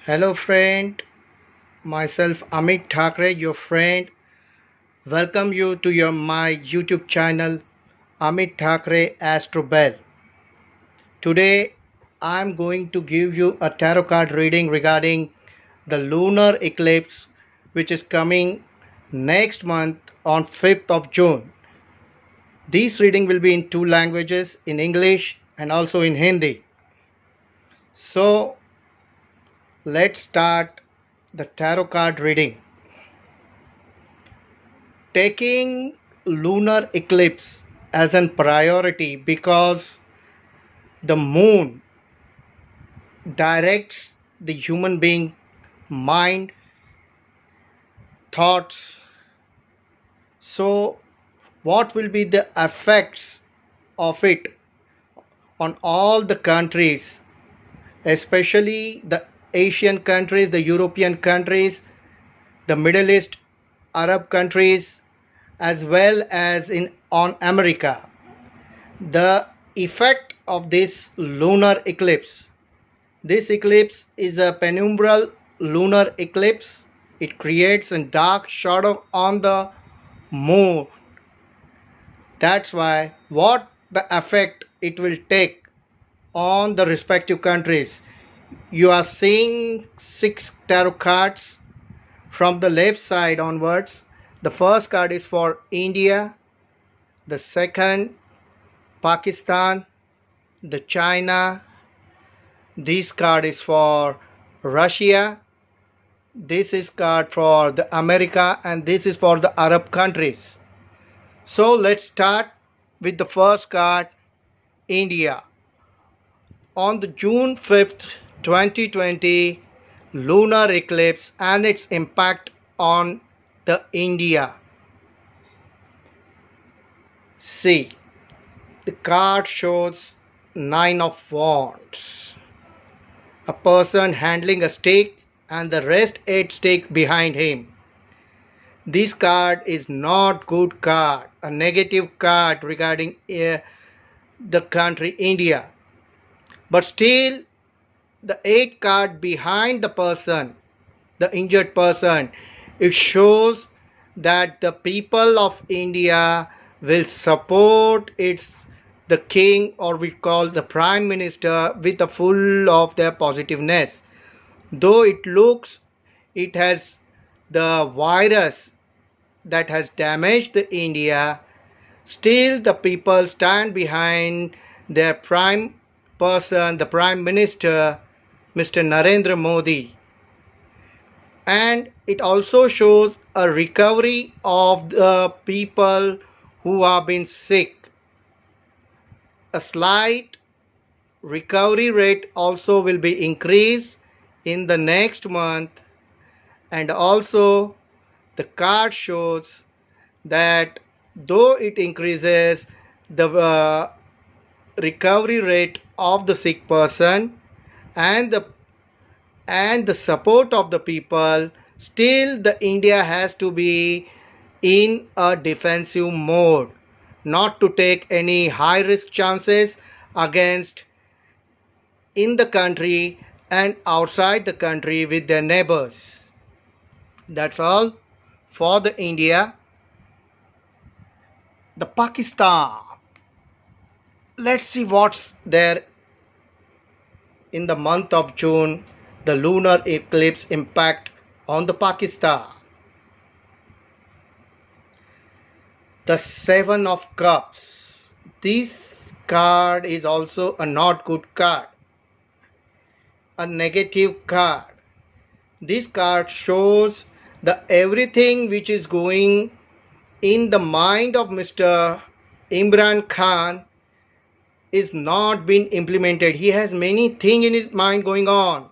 Hello friend, myself Amit Thakre, your friend. Welcome you to my YouTube channel Amit Thakre Astro Bell. Today I'm going to give you a tarot card reading regarding the lunar eclipse which is coming next month on 5th of June. This reading will be in two languages, in English and also in Hindi. So let's start the tarot card reading. Taking lunar eclipse as a priority because the moon directs the human being mind, thoughts. So what will be the effects of it on all the countries, especially the Asian countries, the European countries, the Middle East, Arab countries, as well as on America? The effect of this lunar eclipse. This eclipse is a penumbral lunar eclipse. It creates a dark shadow on the moon. That's why what the effect it will take on the respective countries. You are seeing 6 tarot cards from the left side onwards. The first card is for India, the second Pakistan, the China. This card is for Russia. This is card for the America, and this is for the Arab countries. So let's start with the first card, India. On the June 5th, 2020, lunar eclipse and its impact on the India. See, the card shows 9 of Wands. A person handling a stick and the rest 8 stick behind him. This card is not good card, a negative card regarding the country India. But still the 8 card behind the person, the injured person, it shows that the people of India will support the king, or we call the prime minister, with a full of their positiveness. Though it looks it has the virus that has damaged the India, still the people stand behind their prime person, the prime minister, Mr. Narendra Modi. And it also shows a recovery of the people who have been sick. A slight recovery rate also will be increased in the next month. And also the card shows that though it increases the recovery rate of the sick person and the support of the people, still the India has to be in a defensive mode, not to take any high risk chances against in the country and outside the country with their neighbors. That's all for the India. The Pakistan. Let's see what's there in the month of June, the lunar eclipse impact on the Pakistan. The 7 of Cups. This card is also a not good card, a negative card. This card shows the everything which is going in the mind of Mr. Imran Khan is not being implemented. He has many things in his mind going on,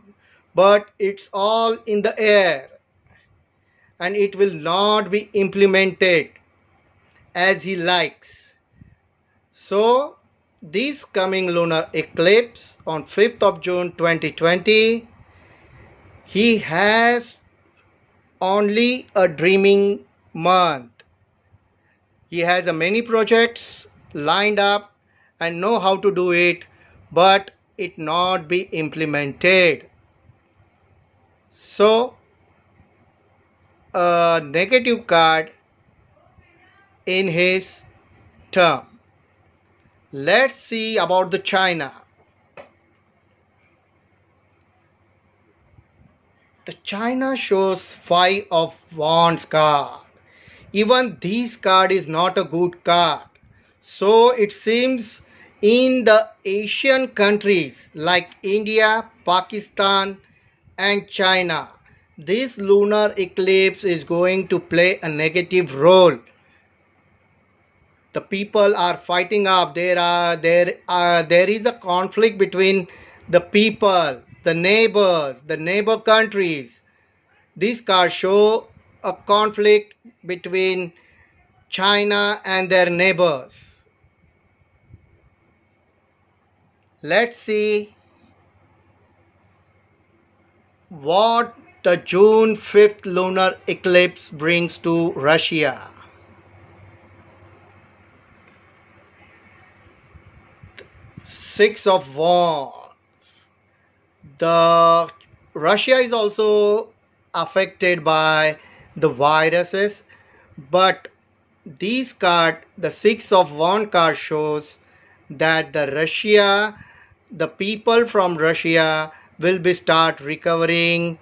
but it's all in the air and it will not be implemented as he likes. So this coming lunar eclipse on 5th of June 2020, he has only a dreaming month. He has many projects lined up and know how to do it, but it not be implemented. So a negative card in his term. Let's see about the China. The China shows 5 of Wands card. Even this card is not a good card. So it seems in the Asian countries like India, Pakistan and China, this lunar eclipse is going to play a negative role. The people are fighting up. There is a conflict between the people, the neighbors, the neighbor countries. These cards show a conflict between China and their neighbors. Let's see what the June 5th lunar eclipse brings to Russia. Six of Wands. The Russia is also affected by the viruses, but these card, the Six of Wands card shows that the people from Russia will be start recovering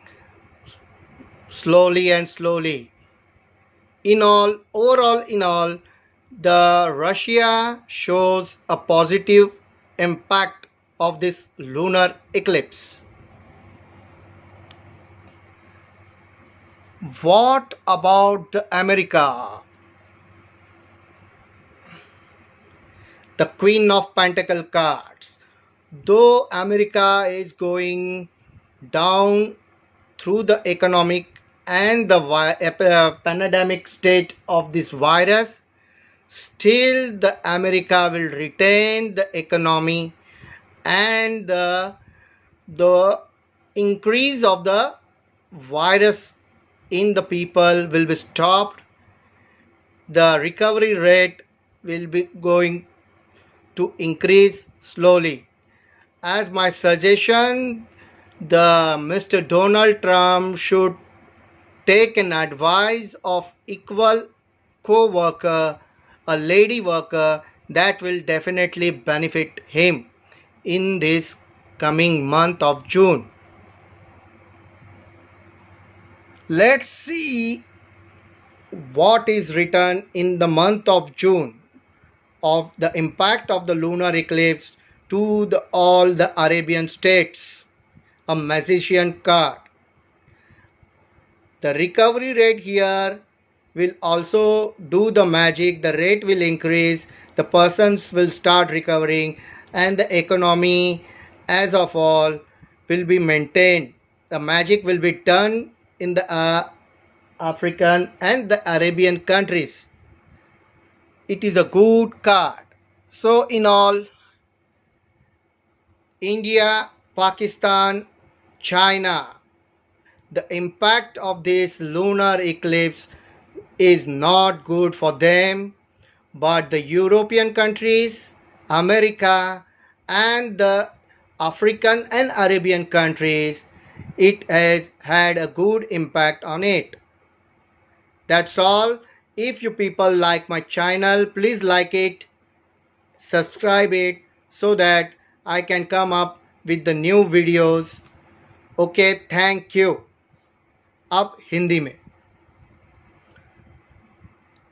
slowly and slowly. Overall, the Russia shows a positive impact of this lunar eclipse. What about the America? The Queen of Pentacle cards. Though America is going down through the economic and the pandemic state of this virus, still the America will retain the economy, and the increase of the virus in the people will be stopped. The recovery rate will be going to increase slowly. As my suggestion, the Mr. Donald Trump should take an advice of equal co-worker, a lady worker, that will definitely benefit him in this coming month of June. Let's see what is written in the month of June of the impact of the lunar eclipse to all the Arabian states. A magician card. The recovery rate here will also do the magic. The rate will increase, the persons will start recovering, and the economy as of all will be maintained. The magic will be done in the African and the Arabian countries. It is a good card. So in all, India, Pakistan, China, the impact of this lunar eclipse is not good for them, but the European countries, America, and the African and Arabian countries, it has had a good impact on it. That's all. If you people like my channel, please like it, subscribe it, so that I can come up with the new videos. Okay, thank you. अब हिंदी में.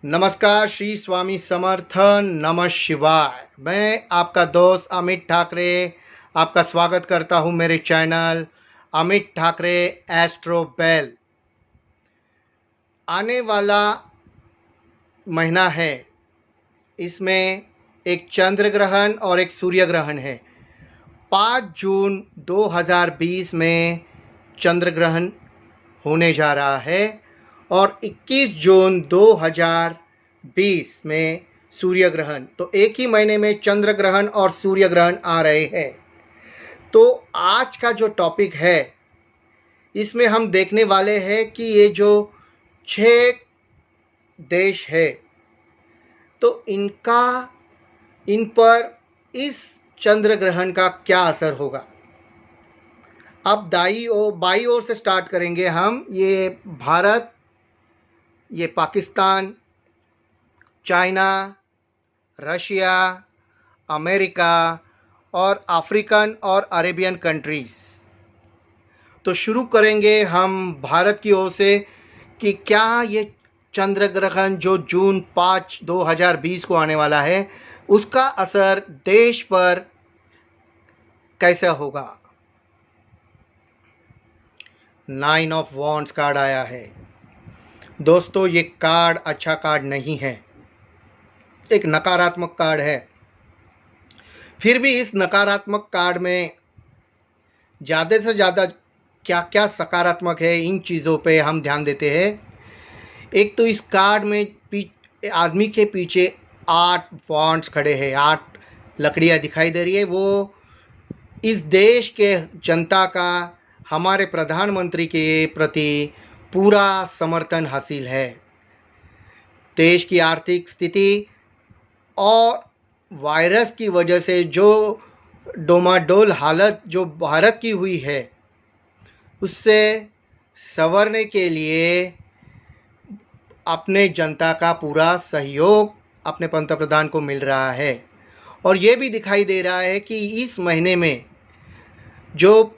नमस्कार, श्री स्वामी समर्थ, नमः शिवाय. मैं आपका दोस्त अमित ठाकरे आपका स्वागत करता हूं मेरे channel Amit Thackeray astro bell. आने वाला महीना है, इसमें एक चंद्र ग्रहण और एक सूर्य ग्रहण है. 5 जून 2020 में चंद्र ग्रहण होने जा रहा है और 21 जून 2020 में सूर्य ग्रहण. तो एक ही महीने में चंद्र ग्रहण और सूर्य ग्रहण आ रहे हैं. तो आज का जो टॉपिक है, इसमें हम देखने वाले हैं कि ये जो 6 देश है, तो इन पर इस चंद्र ग्रहण का क्या असर होगा. अब बाई ओर से स्टार्ट करेंगे हम। ये भारत, ये पाकिस्तान, चाइना, रशिया, अमेरिका और अफ्रीकन और अरेबियन कंट्रीज़। तो शुरू करेंगे हम भारत की ओर से कि क्या ये चंद्र ग्रहण जो जून 5, 2020 को आने वाला है, उसका असर देश पर कैसा होगा। 9 ऑफ वॉन्ड्स कार्ड आया है। दोस्तों, ये कार्ड अच्छा कार्ड नहीं है, एक नकारात्मक कार्ड है। फिर भी इस नकारात्मक कार्ड में ज़्यादा से ज़्यादा क्या क्या सकारात्मक है, इन चीज़ों पे हम ध्यान देते हैं। एक तो इस कार्ड में आदमी के पीछे 8 वॉन्ड्स खड़े हैं, 8 लकड़ियाँ दिखाई दे रही है। वो इस देश के जनता का हमारे प्रधानमंत्री के प्रति पूरा समर्थन हासिल है। देश की आर्थिक स्थिति और वायरस की वजह से जो डोमाडोल हालत जो भारत की हुई है, उससे संवरने के लिए अपने जनता का पूरा सहयोग अपने पंतप्रधान को मिल रहा है। और ये भी दिखाई दे रहा है कि इस महीने में जो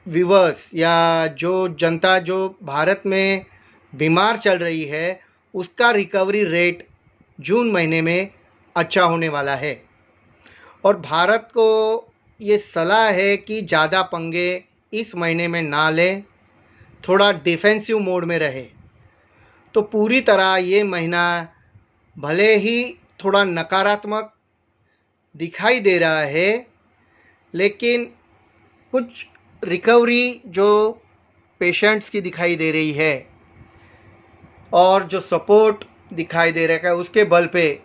व्यूअर्स या जो जनता जो भारत में बीमार चल रही है, उसका रिकवरी रेट जून महीने में अच्छा होने वाला है। और भारत को ये सलाह है कि ज़्यादा पंगे इस महीने में ना लें, थोड़ा डिफेंसिव मोड में रहे। तो पूरी तरह ये महीना भले ही थोड़ा नकारात्मक दिखाई दे रहा है, लेकिन कुछ रिकवरी जो पेशेंट्स की दिखाई दे रही है और जो सपोर्ट दिखाई दे रहा है, उसके बल पे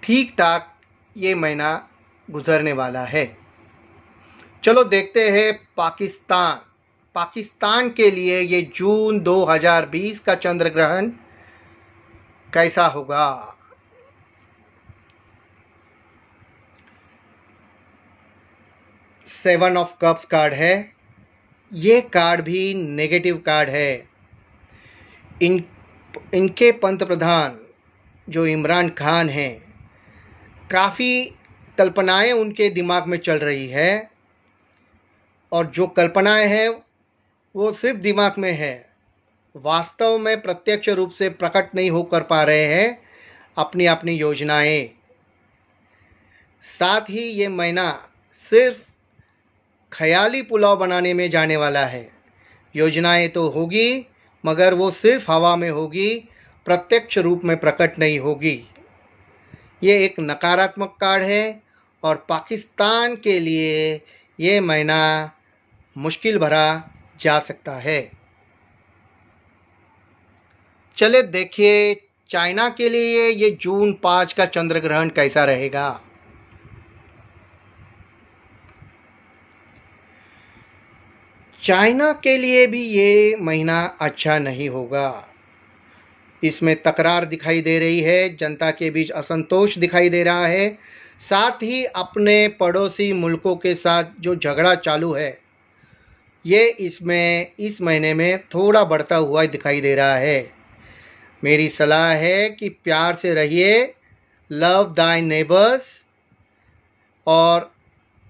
ठीक ठाक ये महीना गुजरने वाला है। चलो देखते हैं पाकिस्तान के लिए ये जून 2020 का चंद्र ग्रहण कैसा होगा। सेवन ऑफ कप्स कार्ड है। ये कार्ड भी नेगेटिव कार्ड है। इनके पंतप्रधान जो इमरान खान हैं, काफ़ी कल्पनाएं उनके दिमाग में चल रही है, और जो कल्पनाएं हैं वो सिर्फ दिमाग में है, वास्तव में प्रत्यक्ष रूप से प्रकट नहीं होकर पा रहे हैं अपनी अपनी योजनाएं। साथ ही ये महीना सिर्फ ख्याली पुलाव बनाने में जाने वाला है। योजनाएं तो होगी, मगर वो सिर्फ हवा में होगी, प्रत्यक्ष रूप में प्रकट नहीं होगी। ये एक नकारात्मक कार्ड है और पाकिस्तान के लिए ये महीना मुश्किल भरा जा सकता है। चले देखिए चाइना के लिए ये जून 5 का चंद्र ग्रहण कैसा रहेगा। चाइना के लिए भी ये महीना अच्छा नहीं होगा। इसमें तकरार दिखाई दे रही है, जनता के बीच असंतोष दिखाई दे रहा है। साथ ही अपने पड़ोसी मुल्कों के साथ जो झगड़ा चालू है, ये इस महीने में थोड़ा बढ़ता हुआ दिखाई दे रहा है। मेरी सलाह है कि प्यार से रहिए, लव दाई नेबर्स। और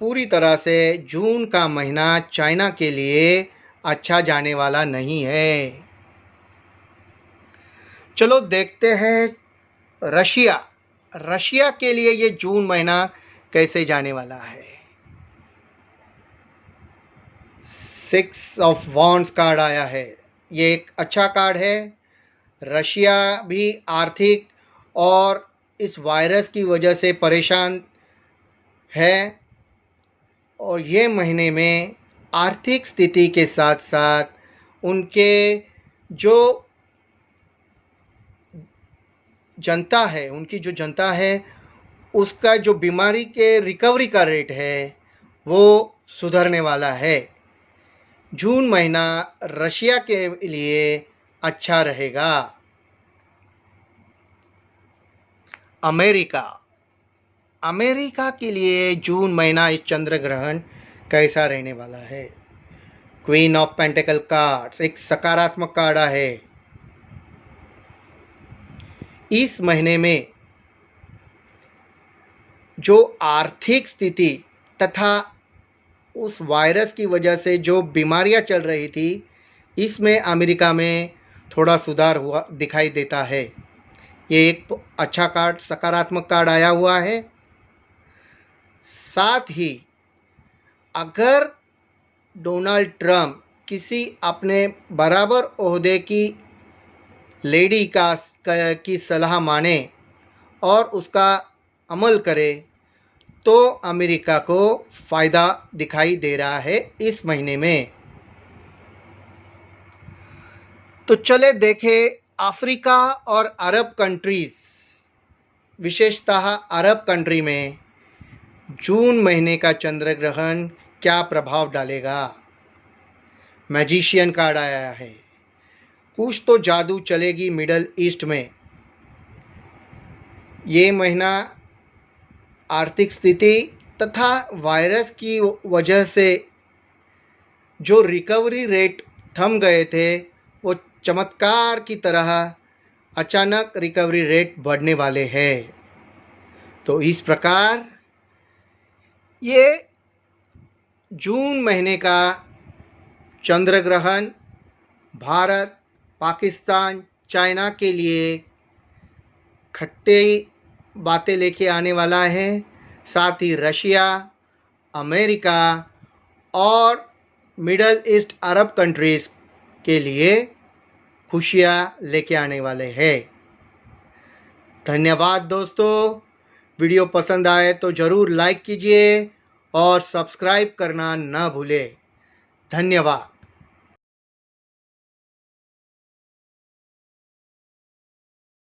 पूरी तरह से जून का महीना चाइना के लिए अच्छा जाने वाला नहीं है। चलो देखते हैं रशिया के लिए ये जून महीना कैसे जाने वाला है। 6 ऑफ वॉन्ड्स कार्ड आया है। ये एक अच्छा कार्ड है। रशिया भी आर्थिक और इस वायरस की वजह से परेशान है, और ये महीने में आर्थिक स्थिति के साथ साथ उनके जो जनता है उसका जो बीमारी के रिकवरी का रेट है वो सुधरने वाला है। जून महीना रशिया के लिए अच्छा रहेगा। अमेरिका के लिए जून महीना इस चंद्र ग्रहण कैसा रहने वाला है। क्वीन ऑफ पेंटिकल कार्ड्स एक सकारात्मक कार्ड है। इस महीने में जो आर्थिक स्थिति तथा उस वायरस की वजह से जो बीमारियां चल रही थी, इसमें अमेरिका में थोड़ा सुधार हुआ दिखाई देता है। ये एक अच्छा कार्ड, सकारात्मक कार्ड आया हुआ है। साथ ही अगर डोनाल्ड ट्रंप किसी अपने बराबर ओहदे की लेडी की सलाह माने और उसका अमल करे तो अमेरिका को फ़ायदा दिखाई दे रहा है इस महीने में। तो चले देखें अफ्रीका और अरब कंट्रीज़, विशेषतः अरब कंट्री में जून महीने का चंद्र ग्रहण क्या प्रभाव डालेगा। मैजिशियन कार्ड आया है। कुछ तो जादू चलेगी मिडल ईस्ट में। ये महीना आर्थिक स्थिति तथा वायरस की वजह से जो रिकवरी रेट थम गए थे, वो चमत्कार की तरह अचानक रिकवरी रेट बढ़ने वाले हैं। तो इस प्रकार ये जून महीने का चंद्र ग्रहण भारत, पाकिस्तान, चाइना के लिए खट्टे बातें लेके आने वाला है। साथ ही रशिया, अमेरिका और मिडल ईस्ट अरब कंट्रीज़ के लिए खुशियाँ लेके आने वाले हैं। धन्यवाद दोस्तों। वीडियो पसंद आए तो ज़रूर लाइक कीजिए और सब्सक्राइब करना ना भूलें। धन्यवाद।